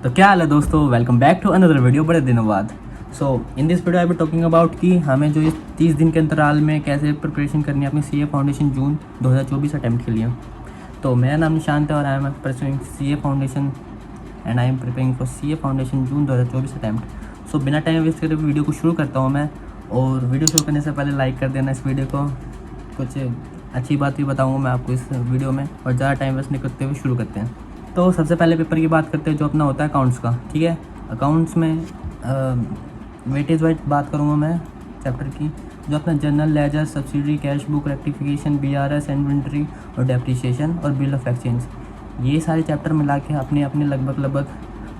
तो क्या हाल है दोस्तों, welcome back to another video बड़े दिनों बाद। So in this video I be talking about कि हमें जो इस 30 दिन के अंतराल में कैसे प्रिपरेशन करनी है अपनी सीए फाउंडेशन जून 2024 अटैम्प्ट के लिए। तो मेरा नाम निशांत है और I am pursuing CA foundation and I am preparing for CA foundation June 2024 attempt. सो बिना टाइम वेस्ट करे वीडियो को शुरू करता हूँ मैं। और वीडियो शुरू करने से पहले लाइक कर देना इस वीडियो को। कुछ अच्छी बात भी बताऊँगा मैं आपको इस वीडियो में, और ज़्यादा टाइम वेस्ट नहीं करते हुए शुरू करते हैं। तो सबसे पहले पेपर की बात करते हैं जो अपना होता है अकाउंट्स का। ठीक है, अकाउंट्स में वेटेज वाइज बात करूँगा मैं चैप्टर की। जो अपना general ledger, subsidiary, cash book, rectification, BRS, inventory और डेप्रिसिएशन और बिल ऑफ एक्सचेंज, ये सारे चैप्टर मिला के अपने अपने लगभग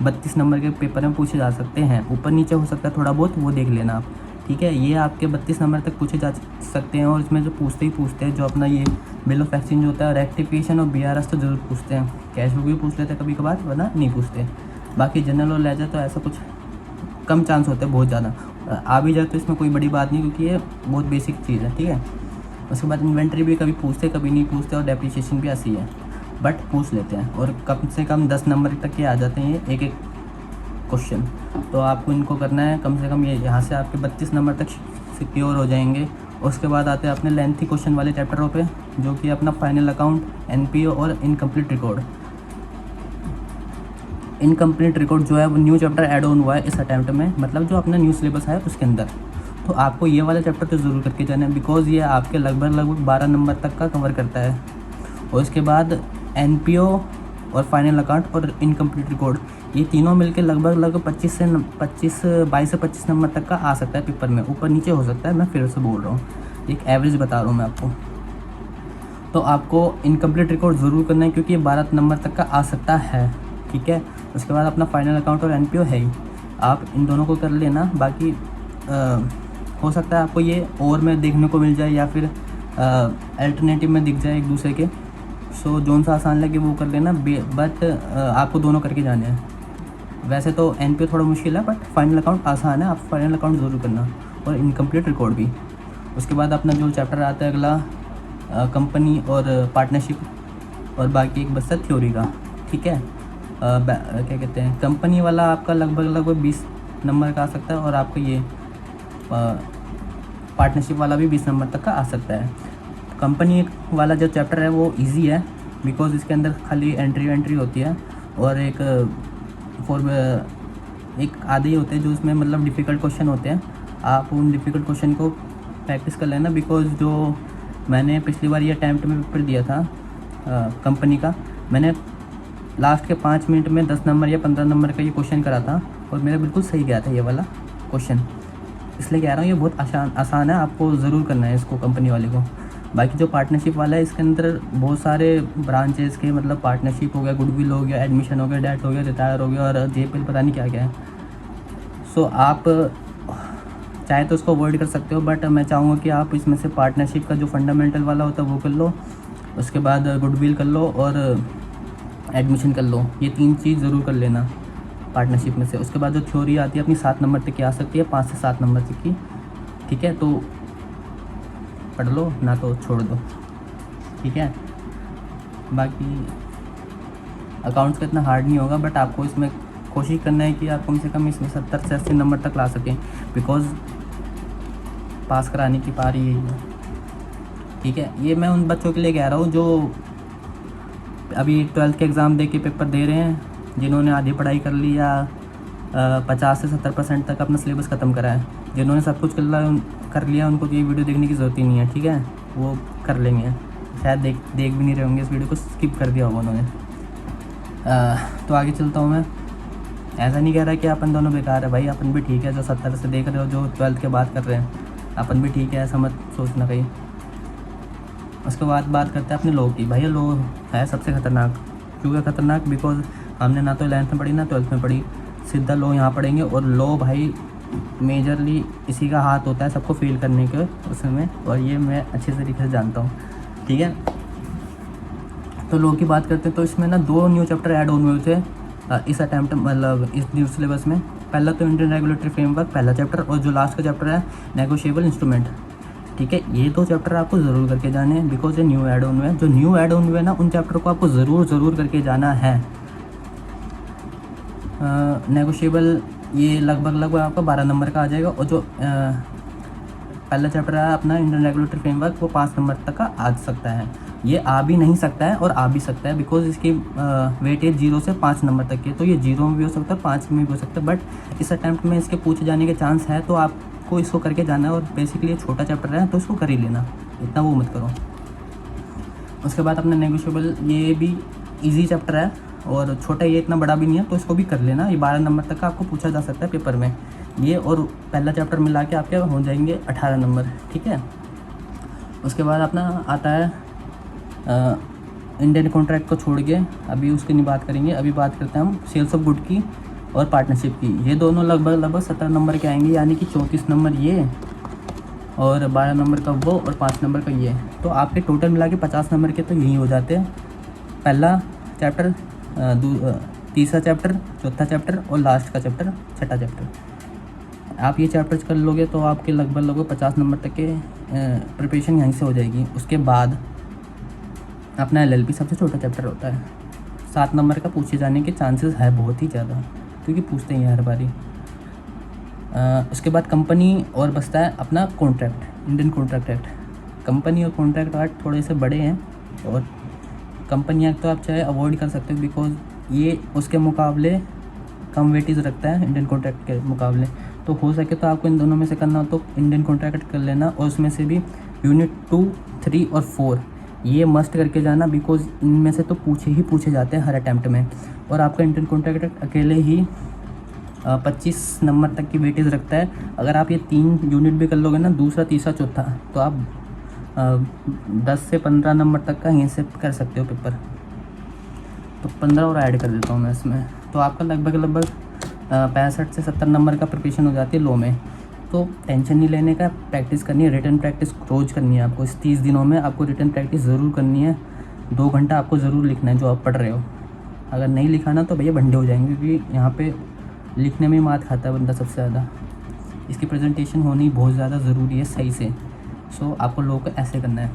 32 नंबर के पेपर में पूछे जा सकते हैं। ऊपर नीचे हो सकता है थोड़ा बहुत, वो देख लेना आप। ठीक है, ये आपके 32 नंबर तक पूछे जा सकते हैं। और इसमें जो पूछते हैं जो अपना ये बिल ऑफ एक्सचेंज होता है, रेक्टिफिकेशन और बीआरएस तो जरूर पूछते हैं। कैश बुक भी पूछ लेते हैं कभी कभार, वरना नहीं पूछते। बाकी जनरल और लेजर तो ऐसा कुछ कम चांस होते हैं, बहुत ज़्यादा आ भी जाए तो इसमें कोई बड़ी बात नहीं, क्योंकि ये बहुत बेसिक चीज़ है। ठीक है, उसके बाद इन्वेंट्री भी कभी पूछते कभी नहीं पूछते, और डेप्रिसिएशन भी ऐसी है, बट पूछ लेते हैं। और कम से कम 10 नंबर तक के आ जाते हैं ये एक एक क्वेश्चन। तो आपको इनको करना है कम से कम, ये यहाँ से आपके 32 नंबर तक सिक्योर हो जाएंगे। उसके बाद आते हैं अपने लेंथी क्वेश्चन वाले चैप्टरों पे, जो कि अपना फाइनल अकाउंट, एनपीओ और इनकम्प्लीट रिकॉर्ड। इनकम्प्लीट रिकॉर्ड जो है वो न्यू चैप्टर ऐड ऑन हुआ है इस अटैम्प्ट में, मतलब जो अपना न्यू सिलेबस है उसके अंदर। तो आपको ये वाला चैप्टर तो ज़रूर करके जाना है, बिकॉज ये आपके लगभग 12 नंबर तक का कवर करता है। और उसके बाद एनपीओ और फाइनल अकाउंट और इनकम्प्लीट रिकॉर्ड, ये तीनों मिलके लगभग 22 से 25 नंबर तक का आ सकता है पेपर में। ऊपर नीचे हो सकता है, मैं फिर से बोल रहा हूँ, एक एवरेज बता रहा हूँ मैं आपको। तो आपको इनकम्प्लीट रिकॉर्ड ज़रूर करना है, क्योंकि ये 12 नंबर तक का आ सकता है। ठीक है, उसके बाद अपना फाइनल अकाउंट और एनपीओ है ही, आप इन दोनों को कर लेना। बाकी हो सकता है आपको ये और में देखने को मिल जाए, या फिर अल्टरनेटिव में दिख जाए एक दूसरे के। सो जोन सा आसान लगे वो कर लेना, बट आपको दोनों करके जाने हैं। वैसे तो एनपीओ थोड़ा मुश्किल है, बट फाइनल अकाउंट आसान है, आप फाइनल अकाउंट ज़रूर करना, और इनकम्प्लीट रिकॉर्ड भी। उसके बाद अपना जो चैप्टर आता है अगला, कंपनी और पार्टनरशिप, और बाकी एक बच्चा थ्योरी का। ठीक है, क्या कहते हैं, कंपनी वाला आपका लगभग 20 नंबर का आ सकता है, और आपका ये पार्टनरशिप वाला भी 20 नंबर तक का आ सकता है। कंपनी वाला जो चैप्टर है वो इजी है, बिकॉज इसके अंदर खाली एंट्री होती है, और एक आधे ही होते हैं जो इसमें मतलब डिफ़िकल्ट क्वेश्चन होते हैं। आप उन डिफ़िकल्ट क्वेश्चन को प्रैक्टिस कर लेना, बिकॉज जो मैंने पिछली बार ये अटैम्प्ट में पेपर दिया था कंपनी का, मैंने लास्ट के 5 मिनट में 10 नंबर या 15 नंबर का ये क्वेश्चन करा था, और मेरा बिल्कुल सही गया था ये वाला क्वेश्चन। इसलिए कह रहा हूँ ये बहुत आसान है, आपको ज़रूर करना है इसको, कंपनी वाले को। बाकी जो पार्टनरशिप वाला है, इसके अंदर बहुत सारे ब्रांचेस के, मतलब पार्टनरशिप हो गया, गुडविल हो गया, एडमिशन हो गया, डेट हो गया, रिटायर हो गया, और जेपीएल पता नहीं क्या क्या है। सो आप चाहे तो उसको अवॉइड कर सकते हो, बट मैं चाहूँगा कि आप इसमें से पार्टनरशिप का जो फंडामेंटल वाला होता है वो कर लो, उसके बाद गुडविल कर लो, और एडमिशन कर लो। ये 3 चीज़ ज़रूर कर लेना पार्टनरशिप में से। उसके बाद जो थ्योरी आती है अपनी 7 नंबर तक की आ सकती है, 5 से 7 नंबर तक की। ठीक है, तो पढ़ लो, ना तो छोड़ दो। ठीक है, बाकी अकाउंट्स का इतना हार्ड नहीं होगा, बट आपको इसमें कोशिश करना है कि आप कम से कम इसमें 70 से 80 नंबर तक ला सकें, बिकॉज़ पास कराने की पारी यही है। ठीक है, ये मैं उन बच्चों के लिए कह रहा हूँ जो अभी 12th के एग्ज़ाम दे के पेपर दे रहे हैं, जिन्होंने आधी पढ़ाई कर ली, या 50 से 70% तक अपना सिलेबस ख़त्म करा है। जिन्होंने सब कुछ कर लिया उनको तो ये वीडियो देखने की ज़रूरत ही नहीं है। ठीक है, वो कर लेंगे, शायद देख भी नहीं रहे होंगे, इस वीडियो को स्किप कर दिया होगा उन्होंने। तो आगे चलता हूँ मैं। ऐसा नहीं कह रहा कि अपन दोनों बेकार है भाई, अपन भी ठीक है, जो 70 से देख रहे हो, जो 12th के बाद कर रहे हैं, अपन भी ठीक है, ऐसा मत सोचना कहीं। उसके बाद बात करते हैं अपने लॉ की। भाई लॉ है सबसे ख़तरनाक। क्यों है ख़तरनाक? बिकॉज हमने ना तो 11th में पढ़ी ना 12th में पढ़ी, सीधा लॉ यहाँ पढ़ेंगे। और लॉ भाई मेजरली इसी का हाथ होता है सबको फील करने के उसमें, और ये मैं अच्छे तरीके से जानता हूँ। ठीक है, तो लॉ की बात करते हैं तो इसमें ना 2 न्यू चैप्टर ऐड ऑन हुए थे इस अटैम्प्ट, मतलब इस न्यू सिलेबस में। पहला तो इंडियन रेगुलेटरी फ्रेमवर्क पहला चैप्टर, और जो लास्ट का चैप्टर है नेगोशिएबल इंस्ट्रूमेंट। ठीक है, ये 2 चैप्टर आपको ज़रूर करके जाने हैं, बिकॉज ये न्यू ऐड ऑन हुए हैं। जो न्यू ऐड ऑन हुए हैं ना, उन चैप्टर को आपको ज़रूर करके जाना है। नेगोशिएबल ये लगभग आपका 12 नंबर का आ जाएगा। और जो पहला चैप्टर है अपना इंडियन रेगुलेटरी फ्रेमवर्क, वो 5 नंबर तक का आ सकता है। ये आ भी नहीं सकता है और आ भी सकता है, बिकॉज इसकी वेटेज 0 से 5 नंबर तक की है। तो ये 0 में भी हो सकता है, 5 में भी हो सकता है, बट इस अटैम्प्ट में इसके पूछे जाने के चांस है, तो आपको इसको करके जाना है। और बेसिकली ये छोटा चैप्टर है तो इसको कर ही लेना, इतना वो मत करो। उसके बाद अपना नेगोशिएबल, ये भी ईजी चैप्टर है और छोटा, ये इतना बड़ा भी नहीं है, तो इसको भी कर लेना। ये 12 नंबर तक का आपको पूछा जा सकता है पेपर में। ये और पहला चैप्टर मिला के आपके हो जाएंगे 18 नंबर, ठीक है। उसके बाद अपना आता है इंडियन कॉन्ट्रैक्ट को छोड़ के, अभी उसकी नहीं बात करेंगे। अभी बात करते हैं हम सेल्स ऑफ गुड की और पार्टनरशिप की। ये दोनों लगभग 17 नंबर के आएंगे, यानी कि 34 नंबर ये और 12 नंबर का वो और 5 नंबर का ये। तो आपके टोटल मिला के 50 नंबर के तो यही हो जाते हैं। पहला चैप्टर, तीसरा चैप्टर, चौथा चैप्टर और लास्ट का चैप्टर, छठा चैप्टर। आप ये चैप्टर्स कर लोगे तो आपके लगभग 50 नंबर तक के प्रिपरेशन यहीं से हो जाएगी। उसके बाद अपना LLP सबसे छोटा चैप्टर होता है, 7 नंबर का पूछे जाने के चांसेस है बहुत ही ज़्यादा, क्योंकि पूछते ही हैं हर बारी। उसके बाद कंपनी और बचता है अपना contract, Indian contract act. Company और कॉन्ट्रैक्ट एक्ट थोड़े से बड़े हैं, और कंपनी एक्ट तो आप चाहे अवॉइड कर सकते हो, बिकॉज ये उसके मुकाबले कम वेटेज रखता है इंडियन कॉन्ट्रैक्ट के मुकाबले। तो हो सके तो आपको इन दोनों में से करना हो तो इंडियन कॉन्ट्रैक्ट कर लेना, और उसमें से भी यूनिट 2, 3 और 4 ये मस्ट करके जाना, बिकॉज इनमें से तो पूछे जाते हैं हर अटैम्प्ट में। और आपका इंडियन कॉन्ट्रैक्ट अकेले ही 25 नंबर तक की वेटेज रखता है। अगर आप ये 3 यूनिट भी कर लोगे ना, दूसरा, तीसरा, चौथा, तो आप 10 से 15 नंबर तक का यहीं से कर सकते हो पेपर। तो 15 और ऐड कर देता हूँ मैं इसमें, तो आपका लगभग 65 से 70 नंबर का प्रिपरेशन हो जाती है लॉ में। तो टेंशन नहीं लेने का, प्रैक्टिस करनी है, रिटन प्रैक्टिस रोज़ करनी है आपको। इस 30 दिनों में आपको रिटन प्रैक्टिस ज़रूर करनी है। 2 घंटा आपको ज़रूर लिखना है जो आप पढ़ रहे हो। अगर नहीं लिखा ना तो भैया भंडे हो जाएंगे, क्योंकि यहाँ पे लिखने में मात खाता है बंदा सबसे ज़्यादा। इसकी प्रेजेंटेशन होनी बहुत ज़्यादा ज़रूरी है सही से। सो आपको लोगों को ऐसे करना है।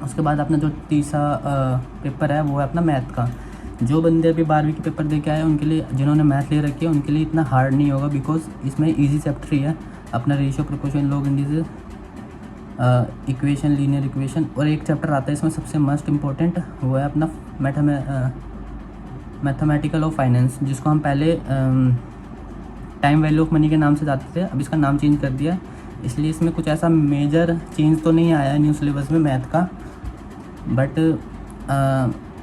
उसके बाद अपना जो तीसरा पेपर है वो है अपना मैथ का। जो बंदे अभी 12वीं के पेपर दे के आए उनके लिए, जिन्होंने मैथ ले रखी है उनके लिए इतना हार्ड नहीं होगा, बिकॉज इसमें इजी चैप्टर ही है अपना ratio, proportion, log indices, equation, linear equation. और एक चैप्टर आता है इसमें सबसे मस्ट इम्पोर्टेंट, वो है अपना मैथमेटिकल ऑफ फाइनेंस, जिसको हम पहले टाइम वैल्यू ऑफ मनी के नाम से जाते थे, अब इसका नाम चेंज कर दिया। इसलिए इसमें कुछ ऐसा मेजर चेंज तो नहीं आया है न्यू सिलेबस में मैथ का, बट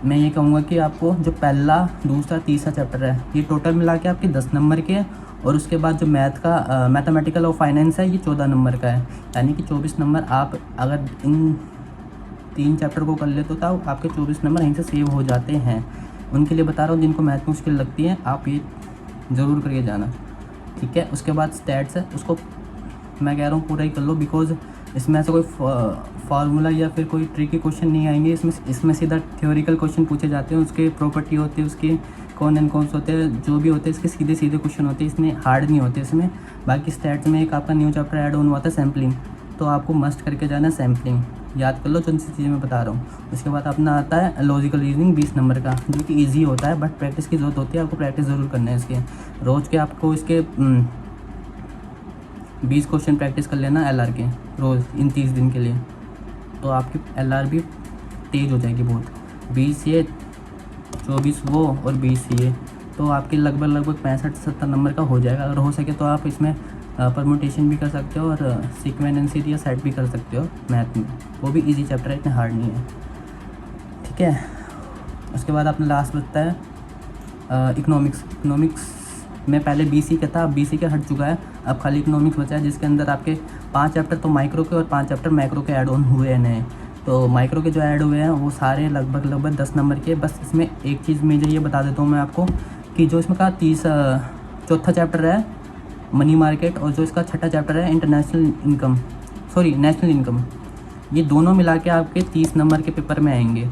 मैं ये कहूँगा कि आपको जो पहला, दूसरा, तीसरा चैप्टर है ये टोटल मिला के आपके 10 नंबर के, और उसके बाद जो मैथ का मैथमेटिकल ऑफ फाइनेंस है ये 14 नंबर का है, यानी कि 24 नंबर। आप अगर इन 3 चैप्टर को कर लेते हो तो आपके 24 नंबर यहीं से सेव हो जाते हैं। उनके लिए बता रहा हूँ जिनको मैथ मुश्किल लगती है, आप ये ज़रूर करके जाना, ठीक है। उसके बाद स्टैट्स है, उसको मैं कह रहा हूँ पूरा ही कर लो, बिकॉज इसमें ऐसा कोई फार्मूला या फिर कोई ट्रिकी क्वेश्चन नहीं आएंगे। इसमें सीधा थ्योरिकल क्वेश्चन पूछे जाते हैं, उसके प्रॉपर्टी होती है, उसके कौन एंड कौन होते हैं, जो भी होते हैं इसके सीधे सीधे क्वेश्चन होते हैं, इसमें हार्ड नहीं होते इसमें। बाकी स्टैट्स में एक आपका न्यू चैप्टर ऐड ऑन हुआ था सैम्पलिंग, तो आपको मस्ट करके जाना है सैम्पलिंग, याद कर लो जो सी चीज़ें मैं बता रहा हूँ। उसके बाद अपना आता है लॉजिकल रीजनिंग 20 नंबर का, जो कि ईजी होता है, बट प्रैक्टिस की ज़रूरत होती है, आपको प्रैक्टिस ज़रूर करना है इसके। रोज़ के आपको इसके 20 क्वेश्चन प्रैक्टिस कर लेना LR के रोज़ इन 30 दिन के लिए, तो आपकी LR भी तेज़ हो जाएगी बहुत। 20 ये, 24 वो और 20 ये, तो आपके लगभग 65 से 70 नंबर का हो जाएगा। अगर हो सके तो आप इसमें परमुटेशन भी कर सकते हो और सीक्वेंस या सेट भी कर सकते हो मैथ में, वो भी इजी चैप्टर है, इतना हार्ड नहीं है, ठीक है। उसके बाद अपना लास्ट बचता है इकोनॉमिक्स में पहले BC का था, अब BC का हट चुका है, अब खाली इकोनॉमिक्स बचा है, जिसके अंदर आपके 5 चैप्टर तो माइक्रो के और 5 चैप्टर मैक्रो के ऐड ऑन हुए हैं नए। तो माइक्रो के जो ऐड हुए हैं वो सारे लगभग 10 नंबर के। बस इसमें एक चीज़ मेजर ये बता देता हूँ मैं आपको कि जो इसमें का चौथा चैप्टर है मनी मार्केट, और जो इसका छठा चैप्टर है नेशनल इनकम, ये दोनों मिला के आपके 30 नंबर के पेपर में आएंगे।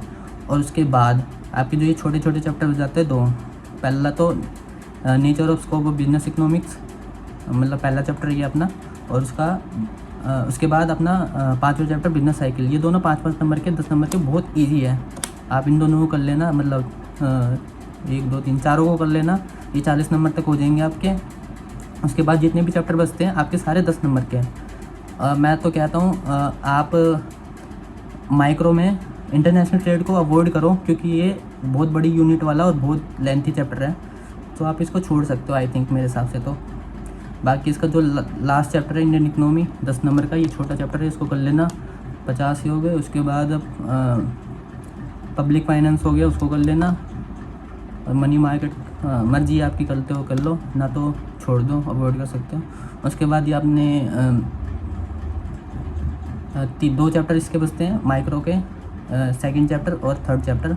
और उसके बाद आपके जो ये छोटे छोटे चैप्टर हो जाते हैं 2, पहला तो nature of scope of business economics, मतलब पहला चैप्टर ये अपना, और उसके बाद अपना 5वां चैप्टर बिजनेस साइकिल। ये दोनों 5-5 नंबर के, 10 नंबर के, बहुत इजी है। आप इन दोनों को कर लेना, मतलब 1, 2, 3 चारों को कर लेना। ये 40 नंबर तक हो जाएंगे आपके। उसके बाद जितने भी चैप्टर बचते हैं आपके सारे 10 नंबर के हैं। मैं तो कहता हूँ आप माइक्रो में इंटरनेशनल ट्रेड को अवॉइड करो, क्योंकि ये बहुत बड़ी यूनिट वाला और बहुत लेंथी चैप्टर है, तो आप इसको छोड़ सकते हो आई थिंक मेरे हिसाब से। तो बाकी इसका जो लास्ट चैप्टर है इंडियन इकोनॉमी 10 नंबर का, ये छोटा चैप्टर है, इसको कर लेना, 50 ही हो गए। उसके बाद पब्लिक फाइनेंस हो गया, उसको कर लेना। और मनी मार्केट मर्जी आपकी करते हो कर लो, ना तो छोड़ दो, अवॉइड कर सकते हो। उसके बाद ये आपने 2 चैप्टर इसके बचते हैं माइक्रो के, सेकंड चैप्टर और थर्ड चैप्टर।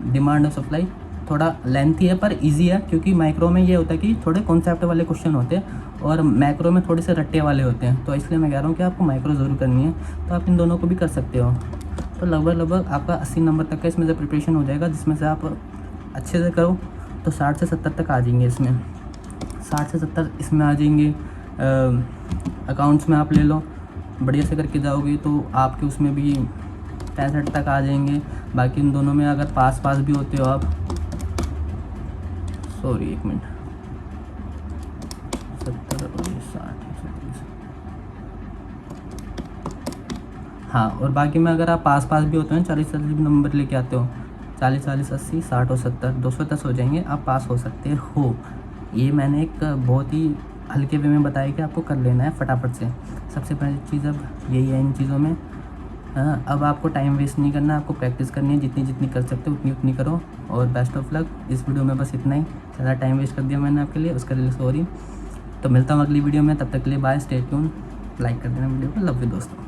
डिमांड और सप्लाई थोड़ा लेंथी है पर इजी है, क्योंकि माइक्रो में ये होता है कि थोड़े कॉन्सेप्ट वाले क्वेश्चन होते हैं और मैक्रो में थोड़े से रट्टे वाले होते हैं, तो इसलिए मैं कह रहा हूँ कि आपको माइक्रो ज़रूर करनी है। तो आप इन दोनों को भी कर सकते हो। तो लगभग आपका 80 नंबर तक का इसमें से प्रिपरेशन हो जाएगा, जिसमें से आप अच्छे से करो तो 60 से 70 तक आ जाएंगे इसमें। 60 से 70 इसमें आ जाएंगे। अकाउंट्स में आप ले लो, बढ़िया से करके जाओगे तो आपके उसमें भी 65 तक आ जाएंगे। बाकी इन दोनों में अगर पास भी होते हो आप, सॉरी एक मिनट, 70 और 60, हाँ। और बाकी में अगर आप पास भी होते हैं 40 नंबर लेके आते हो, 40, 80, 60 और 70, 210 हो जाएंगे, आप पास हो सकते हो। ये मैंने एक बहुत ही हल्के वे में बताया कि आपको कर लेना है फटाफट से। सबसे पहली चीज़ अब यही है इन चीज़ों में। अब आपको टाइम वेस्ट नहीं करना, आपको प्रैक्टिस करनी है, जितनी कर सकते हो उतनी करो। और बेस्ट ऑफ लक। इस वीडियो में बस इतना ही, ज़्यादा टाइम वेस्ट कर दिया मैंने आपके लिए, उसके लिए सॉरी। तो मिलता हूँ अगली वीडियो में, तब तक के लिए बाय, स्टे ट्यून, लाइक कर देना वीडियो को, लव यू दोस्तों।